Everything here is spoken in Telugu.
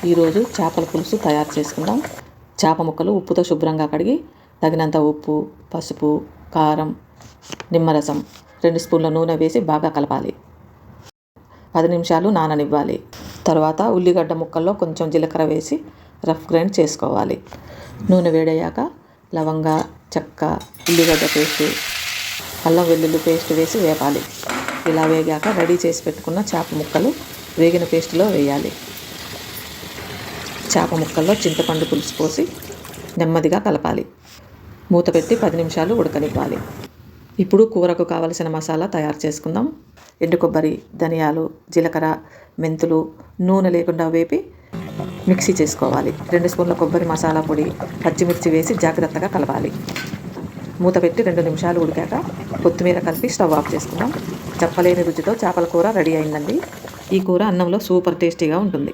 ఈరోజు చేపల పులుసు తయారు చేసుకుందాం. చేప ముక్కలు ఉప్పుతో శుభ్రంగా కడిగి తగినంత ఉప్పు, పసుపు, కారం, నిమ్మరసం, 2 స్పూన్ల నూనె వేసి బాగా కలపాలి. 10 నిమిషాలు నాననివ్వాలి. తర్వాత ఉల్లిగడ్డ ముక్కల్లో కొంచెం జీలకర్ర వేసి రఫ్ గ్రైండ్ చేసుకోవాలి. నూనె వేడయ్యాక లవంగ, చెక్క, ఉల్లిగడ్డ పేస్టు, అల్లం వెల్లుల్లి పేస్ట్ వేసి వేపాలి. ఇలా వేగాక రెడీ చేసి పెట్టుకున్న చేప ముక్కలు వేగిన పేస్టులో వేయాలి. చేప ముక్కల్లో చింతపండు పులుసు పోసి నెమ్మదిగా కలపాలి. మూత పెట్టి 10 నిమిషాలు ఉడకనివ్వాలి. ఇప్పుడు కూరకు కావలసిన మసాలా తయారు చేసుకుందాం. ఎండు కొబ్బరి, ధనియాలు, జీలకర్ర, మెంతులు నూనె లేకుండా వేపి మిక్సీ చేసుకోవాలి. 2 స్పూన్ల కొబ్బరి మసాలా పొడి, పచ్చిమిర్చి వేసి జాగ్రత్తగా కలపాలి. మూత పెట్టి 2 నిమిషాలు ఉడికాక కొత్తిమీర కలిపి స్టవ్ ఆఫ్ చేసుకుందాం. చెప్పలేని రుచితో చేపల కూర రెడీ అయిందండి. ఈ కూర అన్నంలో సూపర్ టేస్టీగా ఉంటుంది.